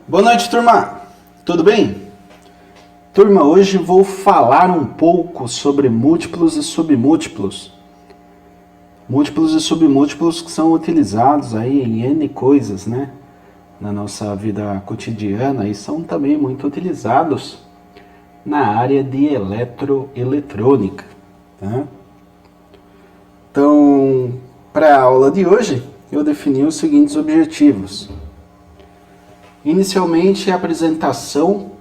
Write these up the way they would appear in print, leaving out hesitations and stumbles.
Boa noite, turma! Tudo bem? Turma, hoje vou falar um pouco sobre múltiplos e submúltiplos. Múltiplos e submúltiplos que são utilizados aí em N coisas, né? Na nossa vida cotidiana e são também muito utilizados na área de eletroeletrônica, tá? Então, para a aula de hoje, eu defini os seguintes objetivos. Inicialmente, a apresentação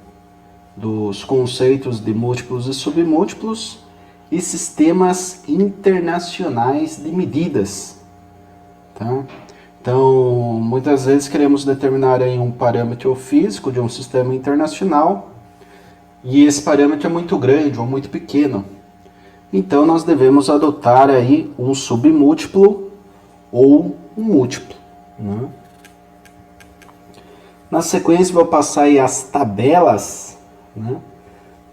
dos conceitos de múltiplos e submúltiplos e sistemas internacionais de medidas. Tá? Então, muitas vezes queremos determinar aí um parâmetro físico de um sistema internacional e esse parâmetro é muito grande ou muito pequeno. Então, nós devemos adotar aí um submúltiplo ou um múltiplo, né? Na sequência, vou passar aí as tabelas, né?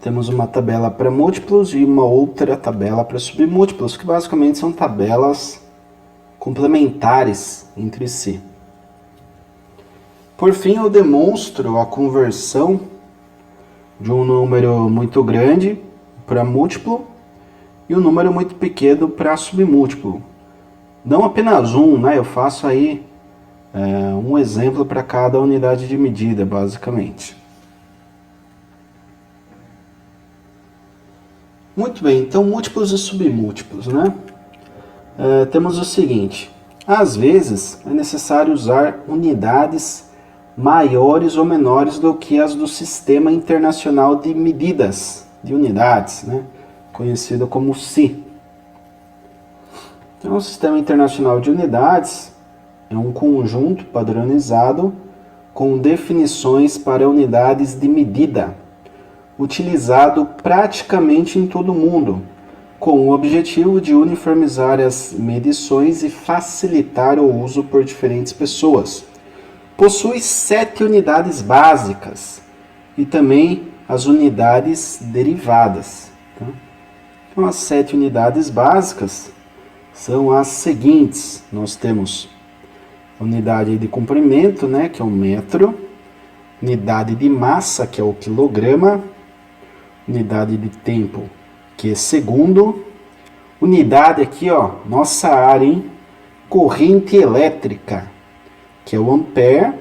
Temos uma tabela para múltiplos e uma outra tabela para submúltiplos, que basicamente são tabelas complementares entre si. Por fim, eu demonstro a conversão de um número muito grande para múltiplo e um número muito pequeno para submúltiplo. Não apenas um, né? Eu faço aí um exemplo para cada unidade de medida, basicamente. Muito bem, então múltiplos e submúltiplos, né? Temos o seguinte: às vezes é necessário usar unidades maiores ou menores do que as do Sistema Internacional de Medidas de Unidades, né? Conhecido como SI. Então, o Sistema Internacional de Unidades é um conjunto padronizado com definições para unidades de medida, utilizado praticamente em todo o mundo, com o objetivo de uniformizar as medições e facilitar o uso por diferentes pessoas. Possui 7 unidades básicas e também as unidades derivadas. Tá? Então, as 7 unidades básicas são as seguintes: nós temos unidade de comprimento, né, que é o metro, unidade de massa, que é o quilograma, unidade de tempo, que é segundo, unidade aqui, ó, nossa área, hein, corrente elétrica, que é o ampere,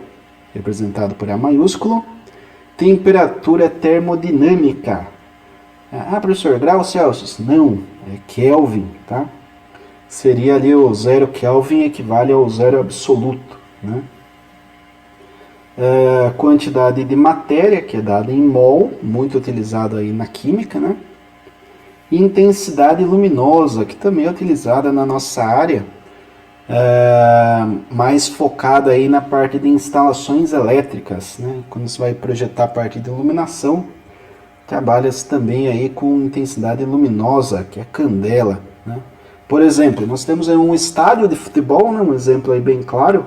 representado por A maiúsculo, temperatura termodinâmica. Ah, professor, graus Celsius? Não, é Kelvin, tá? Seria ali o 0 Kelvin equivale ao zero absoluto, né? Quantidade de matéria, que é dada em mol, muito utilizado aí na química, né? E intensidade luminosa, que também é utilizada na nossa área, mais focada aí na parte de instalações elétricas, né? Quando você vai projetar a parte de iluminação, trabalha-se também aí com intensidade luminosa, que é candela, né? Por exemplo, nós temos aí um estádio de futebol, né, um exemplo aí bem claro,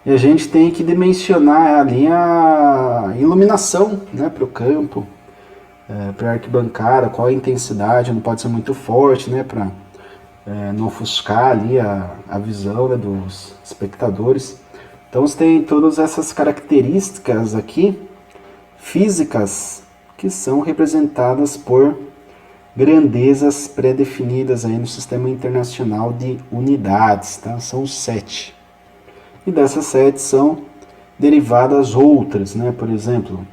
e a gente tem que dimensionar ali a iluminação, né, para o campo, para a arquibancada, qual a intensidade, não pode ser muito forte, né, para não ofuscar ali a visão, né, dos espectadores. Então você tem todas essas características aqui, físicas, que são representadas por grandezas pré-definidas aí no Sistema Internacional de Unidades, tá? São 7. E dessas 7 são derivadas outras, né? Por exemplo,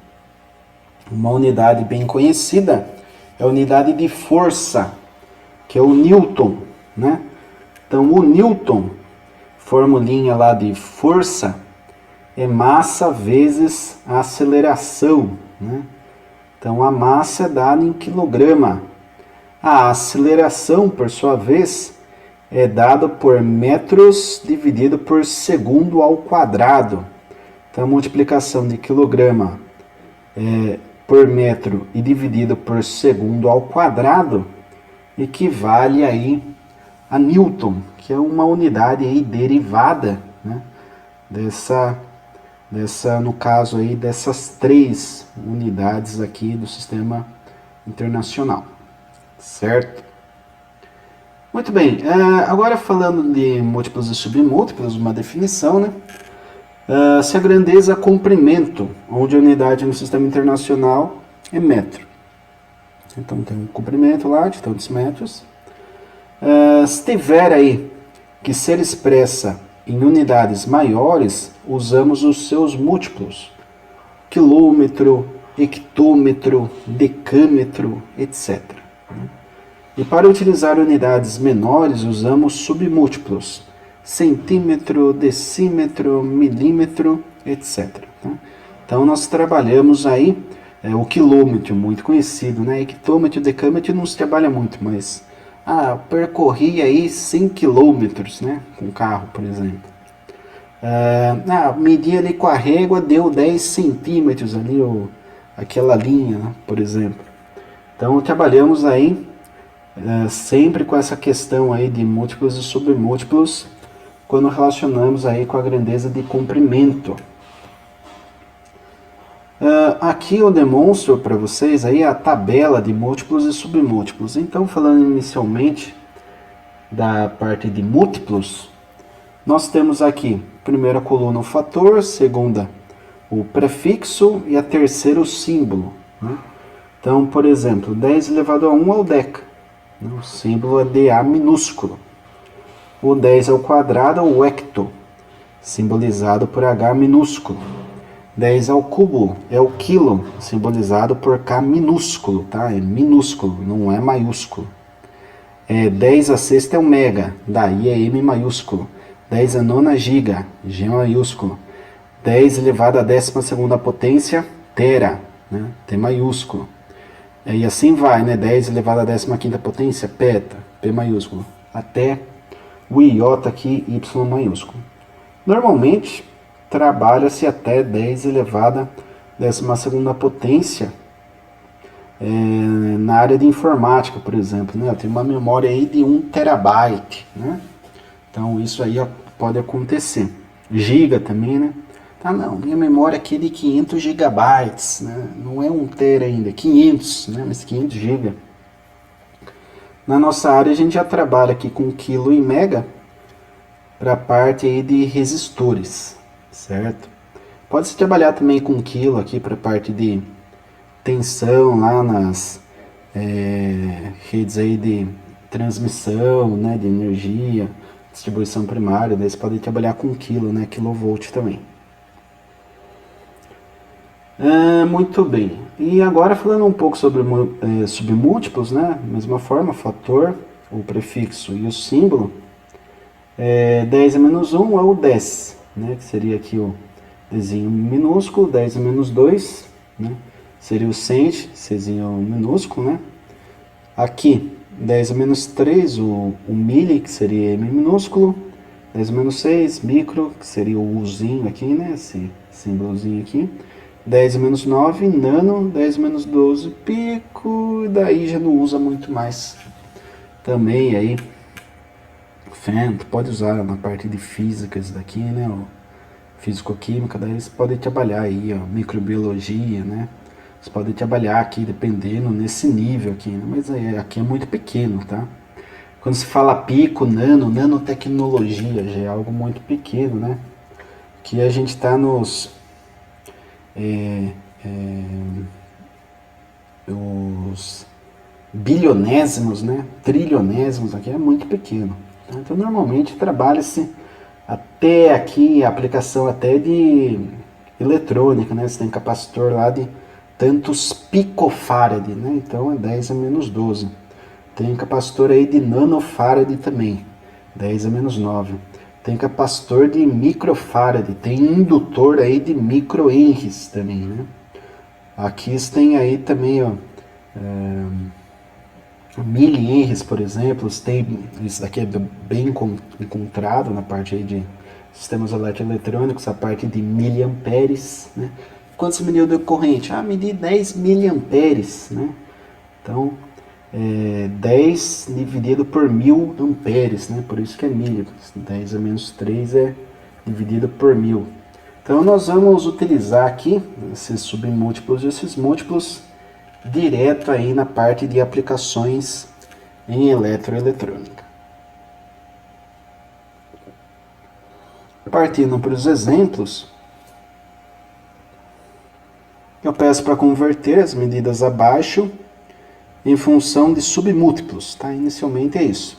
uma unidade bem conhecida é a unidade de força, que é o Newton, né? Então, o Newton, formulinha lá de força, é massa vezes a aceleração, né? Então, a massa é dada em quilograma. A aceleração, por sua vez, é dada por metros dividido por segundo ao quadrado. Então, a multiplicação de quilograma por metro e dividido por segundo ao quadrado equivale aí a Newton, que é uma unidade aí derivada, né, no caso aí, dessas 3 unidades aqui do Sistema Internacional. Certo? Muito bem, agora falando de múltiplos e submúltiplos, uma definição, né? Se a grandeza comprimento, onde a unidade no sistema internacional é metro. Então tem um comprimento lá de tantos metros. Se tiver aí que ser expressa em unidades maiores, usamos os seus múltiplos. Quilômetro, hectômetro, decâmetro, etc. E para utilizar unidades menores, usamos submúltiplos. Centímetro, decímetro, milímetro, etc. Então nós trabalhamos aí o quilômetro, muito conhecido, né? Hectômetro, decâmetro não se trabalha muito, mas percorri aí 100 quilômetros, né? Com carro, por exemplo. Medi ali com a régua, deu 10 centímetros ali, aquela linha, né? Por exemplo. Então trabalhamos aí sempre com essa questão aí de múltiplos e submúltiplos quando relacionamos aí com a grandeza de comprimento. Aqui eu demonstro para vocês aí a tabela de múltiplos e submúltiplos. Então, falando inicialmente da parte de múltiplos, nós temos aqui, primeira coluna o fator, segunda o prefixo e a terceira o símbolo. Né? Então, por exemplo, 10 elevado a 1 é o deca. Né? O símbolo é DA minúsculo. O 10 ao quadrado é o hecto, simbolizado por H minúsculo. 10 ao cubo é o quilo, simbolizado por K minúsculo, tá? É minúsculo, não é maiúsculo. 10 a sexta é o mega, daí é M maiúsculo. 10 a nona giga, G maiúsculo. 10 elevado a 12ª potência, tera, né? T maiúsculo. E assim vai, né? 10 elevado a 15ª potência, peta, P maiúsculo. Até o iota aqui, Y maiúsculo. Normalmente, trabalha-se até 10 elevado a 12ª potência na área de informática, por exemplo. Né? Eu tenho uma memória aí de 1 terabyte. Né? Então, isso aí pode acontecer. Giga também, né? Não, minha memória aqui é de 500 gigabytes. Né? Não é 1 tera ainda, 500, né? Mas 500 giga. Na nossa área, a gente já trabalha aqui com quilo e mega para a parte aí de resistores, certo? Pode-se trabalhar também com quilo aqui para a parte de tensão lá nas redes aí de transmissão, né, de energia, distribuição primária, daí você pode trabalhar com quilo, né, kilovolt também. Muito bem. E agora falando um pouco sobre submúltiplos, né, mesma forma, fator, o prefixo e o símbolo. 10 a menos 1 é o 10, né, que seria aqui o Dzinho minúsculo, 10 a menos 2, né, seria o cent, Czinho minúsculo, né. Aqui, 10 a menos 3, o milli, que seria M minúsculo, 10 a menos 6, micro, que seria o Uzinho aqui, né, esse símbolozinho aqui, 10 a menos 9, nano, 10 a menos 12, pico, e daí já não usa muito mais também aí. Femto, pode usar na parte de física isso daqui, né, físico-química, daí você pode trabalhar aí, microbiologia, né, você pode trabalhar aqui dependendo nesse nível aqui, né? Mas aqui é muito pequeno, tá? Quando se fala pico, nanotecnologia, já é algo muito pequeno, né? Aqui a gente está nos os bilionésimos, né? Trilionésimos, aqui é muito pequeno. Tá? Então normalmente trabalha-se até aqui a aplicação até de eletrônica, né? Você tem capacitor lá de tantos picofarad, né? Então é 10 a menos 12. Tem capacitor aí de nanofarad também, 10 a menos 9. Tem capacitor de microfarad, tem indutor aí de microhenries também, né? Aqui tem aí também, ó, milihenries, por exemplo, isso daqui é bem encontrado na parte aí de sistemas eletrônicos, a parte de miliamperes, né? Quantos mediu de corrente? Medi 10 miliamperes, né? Então, 10 dividido por 1000 amperes, né? Por isso que é milho. 10 a menos 3 é dividido por 1000. Então, nós vamos utilizar aqui esses submúltiplos e esses múltiplos direto aí na parte de aplicações em eletroeletrônica. Partindo para os exemplos, eu peço para converter as medidas abaixo em função de submúltiplos, tá? Inicialmente é isso.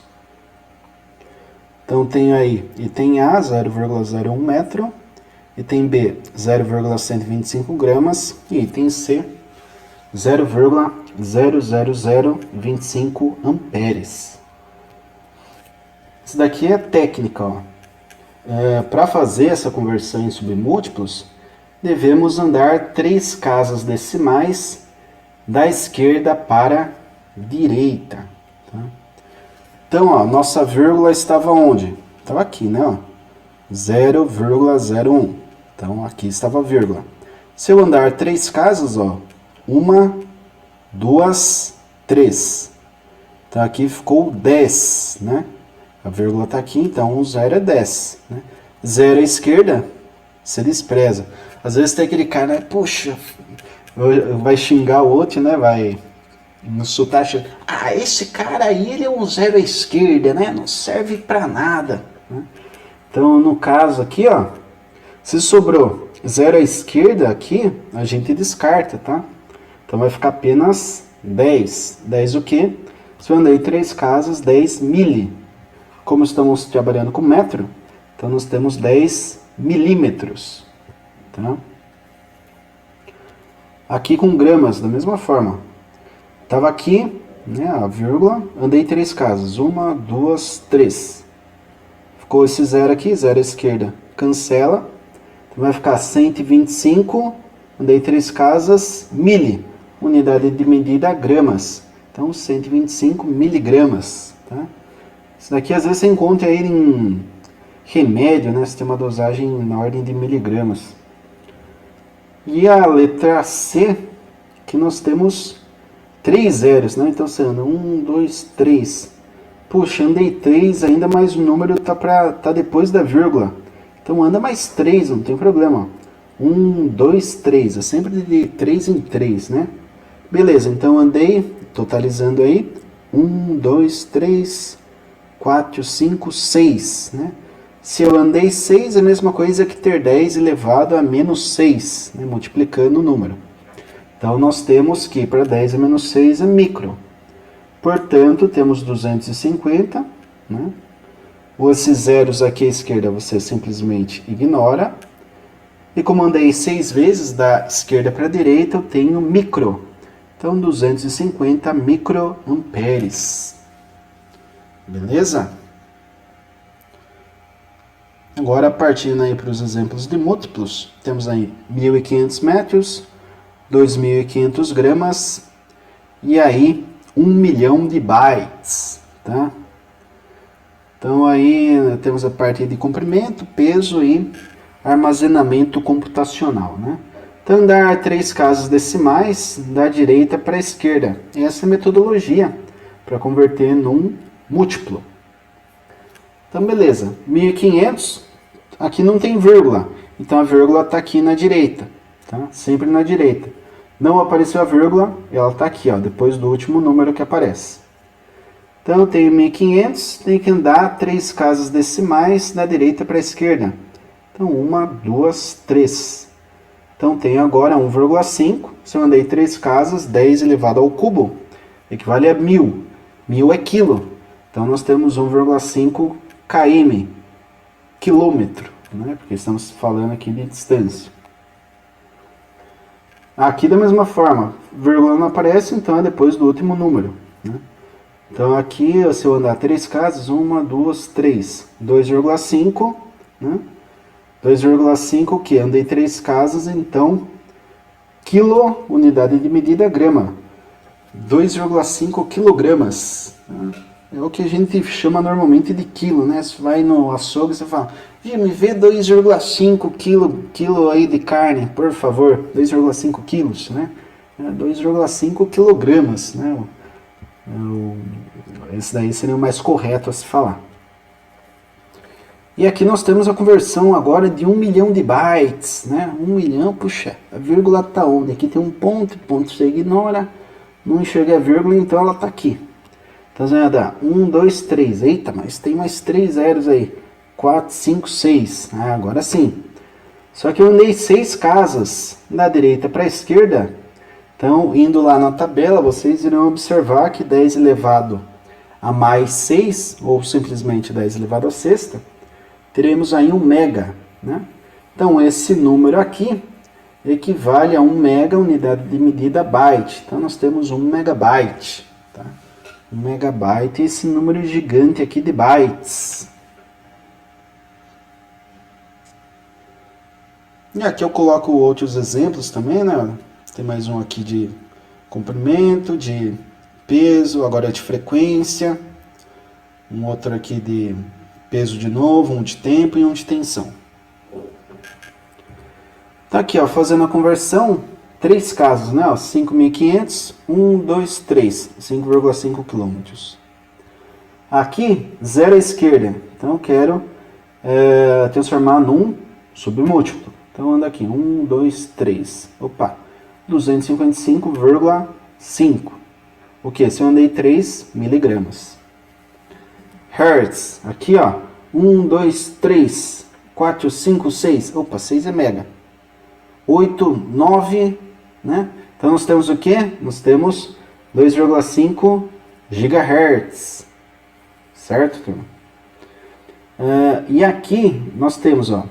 Então tenho aí item A, 0,01 metro, item B, 0,125 gramas e item C, 0,00025 amperes. Isso daqui é técnica, ó. Para fazer essa conversão em submúltiplos, devemos andar 3 casas decimais da esquerda para a direita. Tá? Então, ó, nossa vírgula estava onde? Estava aqui, né? Ó, 0,01. Então, aqui estava a vírgula. Se eu andar 3 casas, ó, 1, 2, 3. Então, aqui ficou 10, né? A vírgula está aqui, então o 0 é 10. Né? 0 à esquerda, se despreza. Às vezes tem aquele cara, né? Puxa, vai xingar o outro, né? Vai insultar. Ah, esse cara aí, ele é um 0 à esquerda, né? Não serve para nada. Né? Então, no caso aqui, ó, se sobrou 0 à esquerda aqui, a gente descarta, tá? Então vai ficar apenas 10. 10 o quê? Se eu andei 3 casas, 10 mili. Como estamos trabalhando com metro, então nós temos 10 milímetros. Tá? Aqui com gramas, da mesma forma. Estava aqui, né, a vírgula, andei 3 casas. 1, 2, 3. Ficou esse 0 aqui, 0 à esquerda. Cancela. Então vai ficar 125, andei 3 casas, mili. Unidade de medida, gramas. Então 125 miligramas. Tá? Isso daqui às vezes você encontra aí em remédio, né? Você tem uma dosagem na ordem de miligramas. E a letra C, que nós temos 3 zeros, né? Então você anda 1, 2, 3. Puxa, andei 3 ainda, mas o número tá depois da vírgula. Então anda mais 3, não tem problema. 1, 2, 3. É sempre de 3 em 3, né? Beleza, então andei, totalizando aí. 1, 2, 3... 4, 5, 6, né? Se eu andei 6, é a mesma coisa que ter 10 elevado a menos 6, né? Multiplicando o número. Então, nós temos que para 10 a menos 6 é micro. Portanto, temos 250, né? Esses zeros aqui à esquerda você simplesmente ignora. E como andei 6 vezes da esquerda para a direita, eu tenho micro. Então, 250 microamperes. Beleza? Agora, partindo aí para os exemplos de múltiplos, temos aí 1.500 metros, 2.500 gramas e aí 1 milhão de bytes, tá? Então aí temos a parte de comprimento, peso e armazenamento computacional, né? Então, andar 3 casas decimais da direita para a esquerda. Essa é a metodologia para converter num múltiplo. Então, beleza. 1.500, aqui não tem vírgula. Então, a vírgula está aqui na direita. Tá? Sempre na direita. Não apareceu a vírgula, ela está aqui, ó, depois do último número que aparece. Então, eu tenho 1.500, tenho que andar 3 casas decimais da direita para a esquerda. Então, 1, 2, 3. Então, tenho agora 1,5. Se eu andei 3 casas, 10 elevado ao cubo equivale a 1.000. 1.000 é quilo. Então, nós temos 1,5 km, quilômetro, né? Porque estamos falando aqui de distância. Aqui da mesma forma, vírgula não aparece, então é depois do último número. Né? Então, aqui, se eu andar 3 casas, 1, 2, 3, 2,5, né? 2,5 o que? Andei 3 casas, então, quilo, unidade de medida, grama. 2,5 quilogramas. Né? É o que a gente chama normalmente de quilo, né? Você vai no açougue e você fala, me vê 2,5 quilo aí de carne, por favor. 2,5 quilos, né? 2,5 quilogramas, né? Esse daí seria o mais correto a se falar. E aqui nós temos a conversão agora de 1 milhão de bytes, né? 1 milhão, puxa, a vírgula está onde? Aqui tem um ponto você ignora, não enxerga a vírgula, então ela está aqui. Então você vai dar 1, 2, 3, eita, mas tem mais 3 zeros aí. 4, 5, 6. Ah, agora sim. Só que eu andei 6 casas da direita para a esquerda. Então, indo lá na tabela, vocês irão observar que 10 elevado a mais 6, ou simplesmente 10 elevado a sexta, teremos aí 1 mega, né? Então, esse número aqui equivale a 1 mega, unidade de medida byte. Então, nós temos 1 megabyte. Tá? 1 megabyte, esse número gigante aqui de bytes. E aqui eu coloco outros exemplos também, né? Tem mais um aqui de comprimento, de peso, agora é de frequência. Um outro aqui de peso de novo, um de tempo e um de tensão. Tá aqui, ó, fazendo a conversão, 3 casos, né? 5.500, 1, 2, 3, 5,5 km. Aqui, 0 à esquerda. Então eu quero transformar num submúltiplo. Então anda aqui, 1, 2, 3. Opa, 255,5. O que? Se eu andei 3 miligramas. Hertz, aqui ó, 1, 2, 3, 4, 5, 6. Opa, 6 é mega. 8, 9, né? Então nós temos o que? Nós temos 2,5 gigahertz. Certo, turma? E aqui nós temos, ó,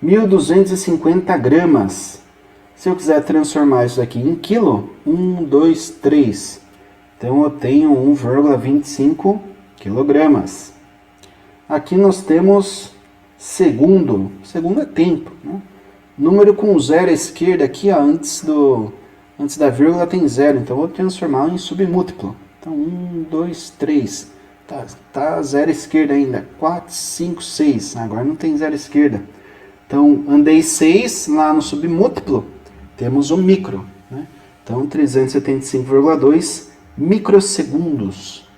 1.250 gramas. Se eu quiser transformar isso aqui em quilo, 1, 2, 3. Então eu tenho 1,25 quilogramas. Aqui nós temos segundo. Segundo é tempo, né? Número com 0 à esquerda aqui, ó, antes da vírgula tem 0. Então eu vou transformar em submúltiplo. Então 1, 2, 3. Tá 0 à esquerda ainda. 4, 5, 6. Agora não tem 0 à esquerda. Então andei 6 lá no submúltiplo. Temos o micro, né? Então 375,2 microsegundos.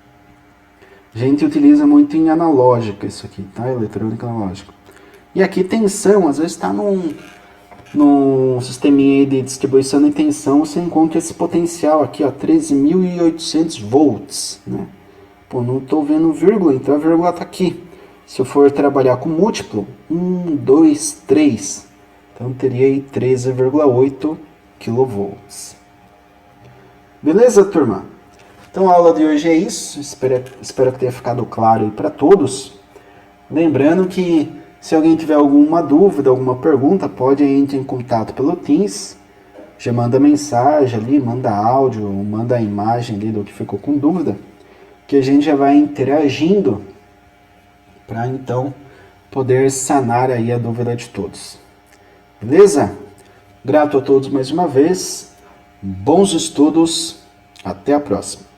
A gente utiliza muito em analógica isso aqui, tá? Eletrônica analógica. E aqui tensão, às vezes está num sisteminha de distribuição de tensão, você encontra esse potencial aqui, ó, 13.800 volts, né? Pô, não estou vendo vírgula, então a vírgula está aqui. Se eu for trabalhar com múltiplo, 1, 2, 3, então teria aí 13,8 kV. Beleza, turma? Então a aula de hoje é isso, espero que tenha ficado claro aí para todos. Lembrando que se alguém tiver alguma dúvida, alguma pergunta, pode entrar em contato pelo Teams, já manda mensagem ali, manda áudio, manda a imagem ali do que ficou com dúvida, que a gente já vai interagindo para então poder sanar aí a dúvida de todos. Beleza? Grato a todos mais uma vez, bons estudos, até a próxima.